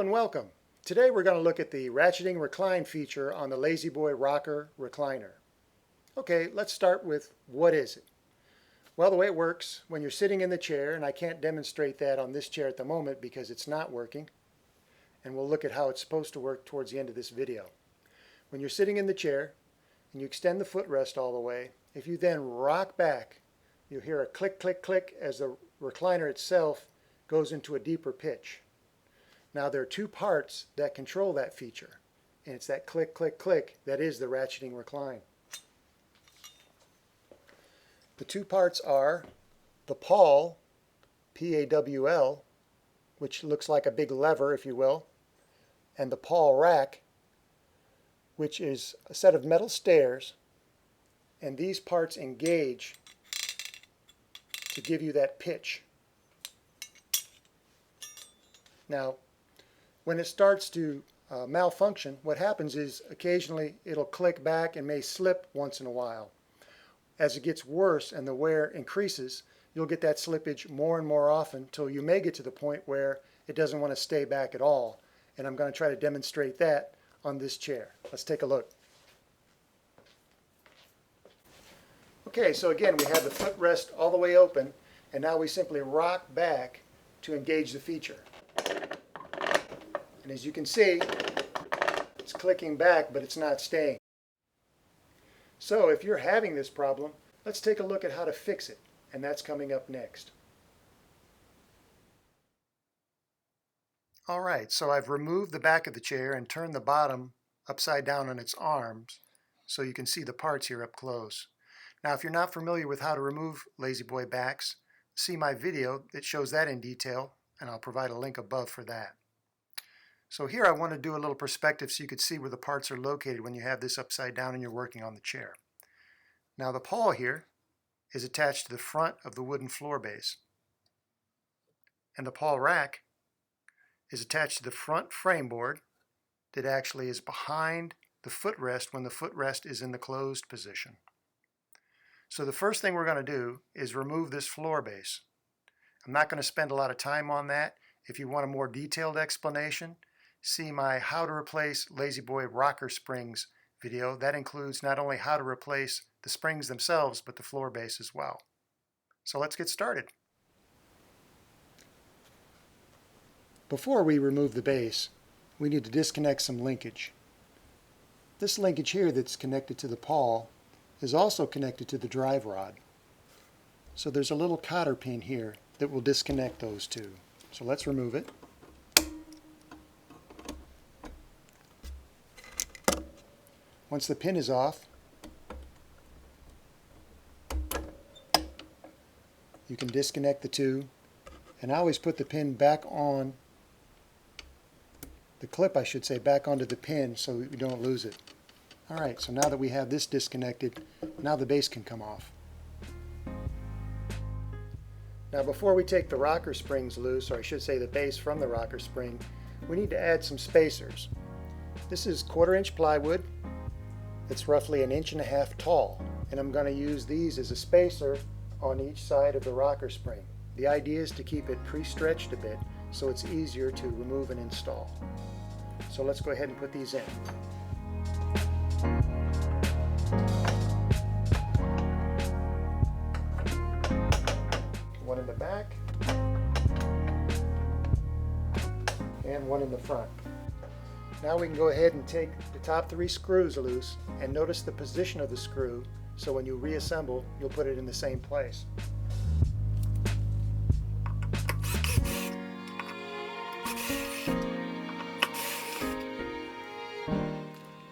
and welcome. Today we're going to look at the Ratcheting Recline feature on the La-z-boy Rocker Recliner. Okay, let's start with what is it? Well, the way it works, when you're sitting in the chair, and I can't demonstrate that on this chair at the moment because it's not working, and we'll look at how it's supposed to work towards the end of this video. When you're sitting in the chair and you extend the footrest all the way, if you then rock back, you'll hear a click, click, click as the recliner itself goes into a deeper pitch. Now there are two parts that control that feature, and it's that click, click, click that is the ratcheting recline. The two parts are the pawl, P-A-W-L, which looks like a big lever, if you will, and the pawl rack, which is a set of metal stairs, and these parts engage to give you that pitch. Now, when it starts to malfunction, what happens is occasionally it'll click back and may slip once in a while. As it gets worse and the wear increases, you'll get that slippage more and more often until you may get to the point where it doesn't want to stay back at all. And I'm going to try to demonstrate that on this chair. Let's take a look. Okay, so again, we have the footrest all the way open, and now we simply rock back to engage the feature. And as you can see, it's clicking back, but it's not staying. So if you're having this problem, let's take a look at how to fix it, and that's coming up next. Alright, so I've removed the back of the chair and turned the bottom upside down on its arms so you can see the parts here up close. Now if you're not familiar with how to remove La-z-boy backs, see my video that shows that in detail, and I'll provide a link above for that. So here I want to do a little perspective so you could see where the parts are located when you have this upside down and you're working on the chair. Now the pawl here is attached to the front of the wooden floor base, and the pawl rack is attached to the front frame board that actually is behind the footrest when the footrest is in the closed position. So the first thing we're going to do is remove this floor base. I'm not going to spend a lot of time on that. If you want a more detailed explanation, see my How to Replace La-z-boy Rocker Springs video. That includes not only how to replace the springs themselves, but the floor base as well. So let's get started. Before we remove the base, we need to disconnect some linkage. This linkage here that's connected to the pawl is also connected to the drive rod. So there's a little cotter pin here that will disconnect those two. So let's remove it. Once the pin is off, you can disconnect the two, and I always put the pin back on, the clip I should say, back onto the pin so we don't lose it. Alright, so now that we have this disconnected, now the base can come off. Now before we take the rocker springs loose, or I should say the base from the rocker spring, we need to add some spacers. This is 1/4 inch plywood. It's roughly 1.5 inches tall, and I'm going to use these as a spacer on each side of the rocker spring. The idea is to keep it pre-stretched a bit so it's easier to remove and install. So let's go ahead and put these in. One in the back and one in the front. Now we can go ahead and take the top 3 screws loose and notice the position of the screw, so when you reassemble you'll put it in the same place.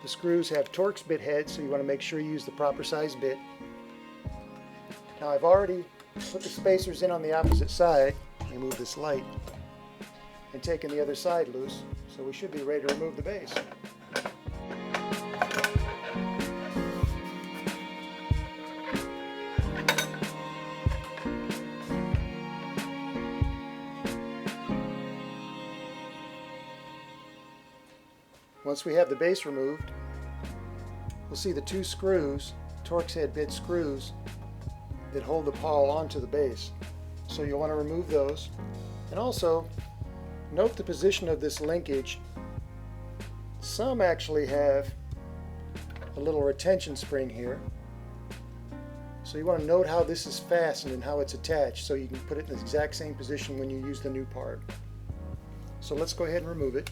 The screws have Torx bit heads, so you want to make sure you use the proper size bit. Now I've already put the spacers in on the opposite side. Let me move this light, and taken the other side loose, so we should be ready to remove the base. Once we have the base removed, we'll see the 2 screws, Torx head bit screws, that hold the pawl onto the base. So you'll want to remove those. And also, Note the position of this linkage. Some actually have a little retention spring here. So you want to note how this is fastened and how it's attached so you can put it in the exact same position when you use the new part. So let's go ahead and remove it.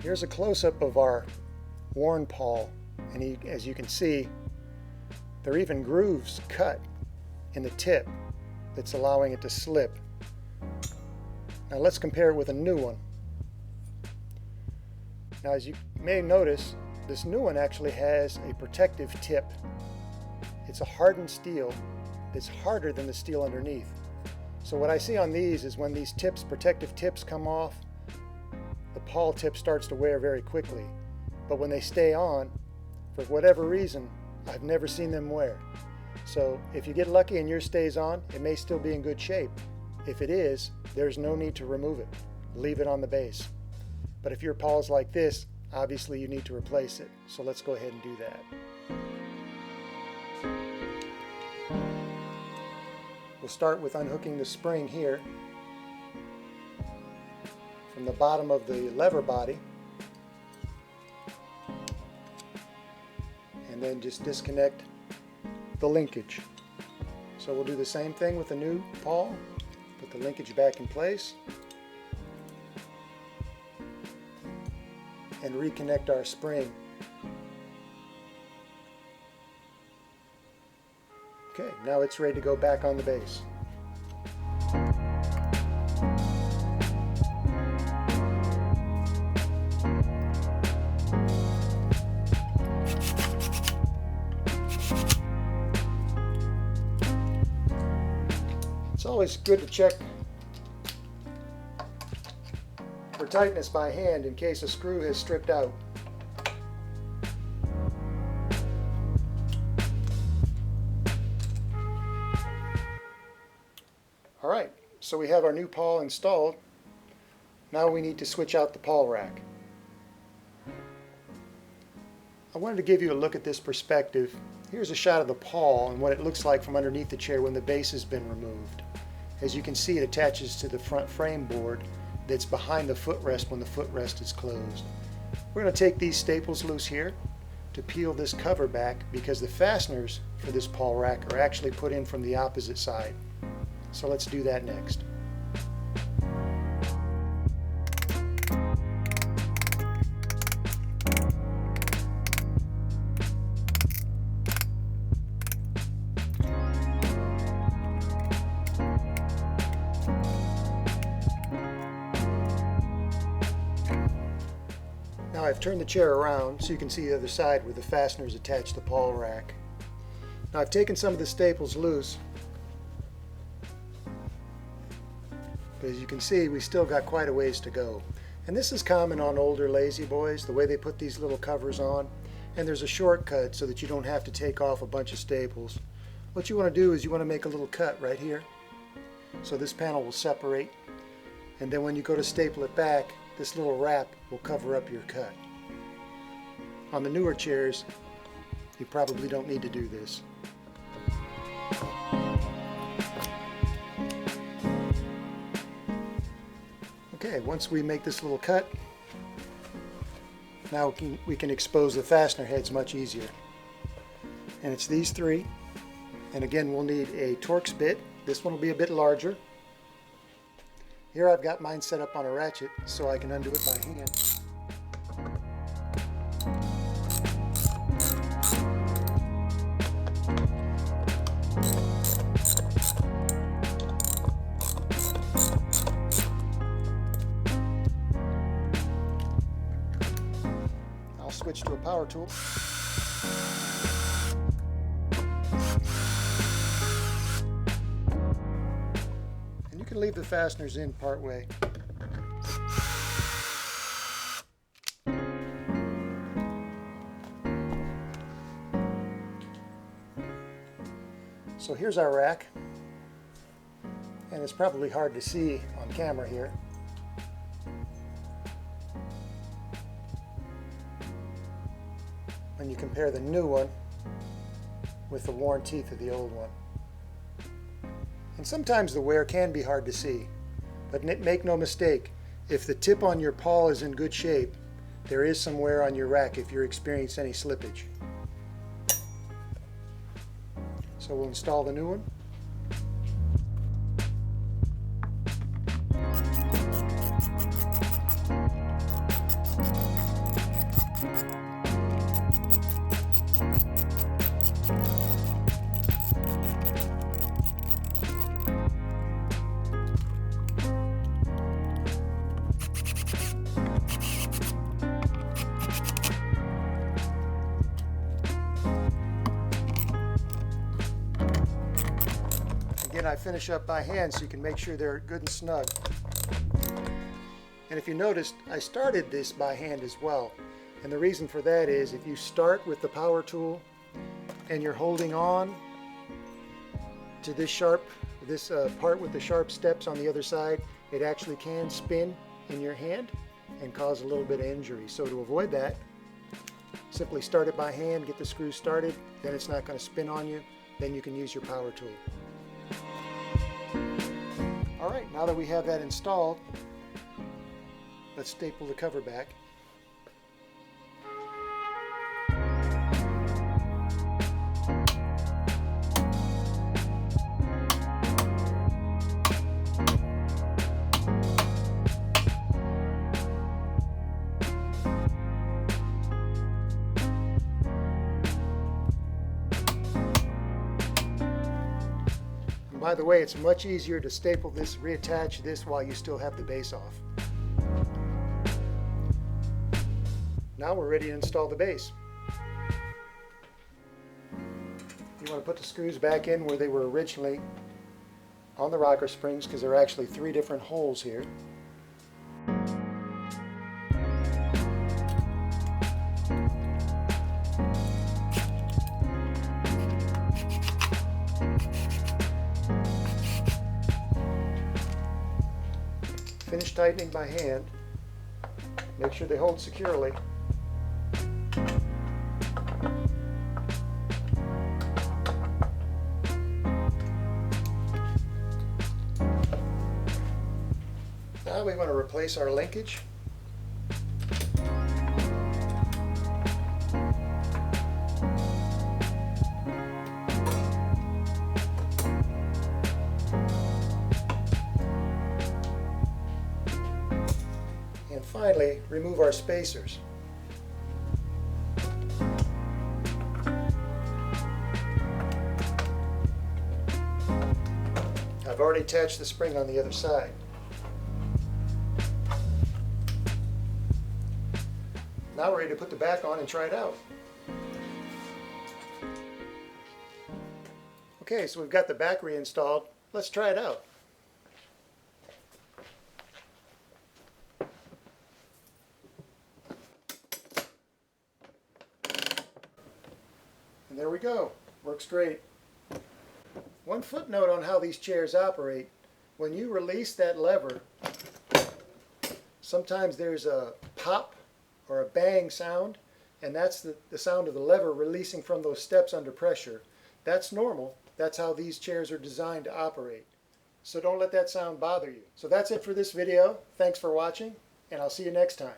Here's a close-up of our worn pawl, and as you can see, there are even grooves cut in the tip that's allowing it to slip. Now let's compare it with a new one. Now as you may notice, this new one actually has a protective tip. It's a hardened steel that's harder than the steel underneath. So what I see on these is when these tips, protective tips, come off, the pawl tip starts to wear very quickly. But when they stay on, for whatever reason, I've never seen them wear. So if you get lucky and yours stays on, it may still be in good shape. If it is, there's no need to remove it. Leave it on the base. But if your pawl's like this, obviously you need to replace it. So let's go ahead and do that. We'll start with unhooking the spring here from the bottom of the lever body, and then just disconnect the linkage. So we'll do the same thing with the new pawl. Put the linkage back in place and reconnect our spring. Okay, now it's ready to go back on the base. It's always good to check for tightness by hand in case a screw has stripped out. Alright, so we have our new pawl installed. Now we need to switch out the pawl rack. I wanted to give you a look at this perspective. Here's a shot of the pawl and what it looks like from underneath the chair when the base has been removed. As you can see, it attaches to the front frame board that's behind the footrest when the footrest is closed. We're going to take these staples loose here to peel this cover back because the fasteners for this pawl rack are actually put in from the opposite side. So let's do that next. Now I've turned the chair around so you can see the other side where the fasteners attach to the pawl rack. Now I've taken some of the staples loose, but as you can see, we still got quite a ways to go. And this is common on older La-z-boys, the way they put these little covers on. And there's a shortcut so that you don't have to take off a bunch of staples. What you want to do is you want to make a little cut right here. So this panel will separate. And then when you go to staple it back, this little wrap will cover up your cut. On the newer chairs, you probably don't need to do this. Okay, once we make this little cut, now we can expose the fastener heads much easier. And it's these three. And again, we'll need a Torx bit. This one will be a bit larger. Here I've got mine set up on a ratchet so I can undo it by hand. I'll switch to a power tool. You can leave the fasteners in part way. So here's our rack. And it's probably hard to see on camera here. When you compare the new one with the worn teeth of the old one. And sometimes the wear can be hard to see, but make no mistake, if the tip on your paw is in good shape, there is some wear on your rack if you're experiencing any slippage. So we'll install the new one. Again, I finish up by hand so you can make sure they're good and snug. And if you noticed, I started this by hand as well. And the reason for that is if you start with the power tool and you're holding on to this part with the sharp steps on the other side, it actually can spin in your hand and cause a little bit of injury. So to avoid that, simply start it by hand, get the screws started, then it's not going to spin on you, then you can use your power tool. Alright, now that we have that installed, let's staple the cover back. By the way, it's much easier to staple this, reattach this while you still have the base off. Now we're ready to install the base. You want to put the screws back in where they were originally on the rocker springs, because there are actually 3 different holes here. Finish tightening by hand. Make sure they hold securely. Now we want to replace our linkage. And finally, remove our spacers. I've already attached the spring on the other side. Now we're ready to put the back on and try it out. Okay, so we've got the back reinstalled. Let's try it out. And there we go. Works great. One footnote on how these chairs operate. When you release that lever, sometimes there's a pop or a bang sound, and that's the sound of the lever releasing from those steps under pressure. That's normal. That's how these chairs are designed to operate. So don't let that sound bother you. So that's it for this video. Thanks for watching, and I'll see you next time.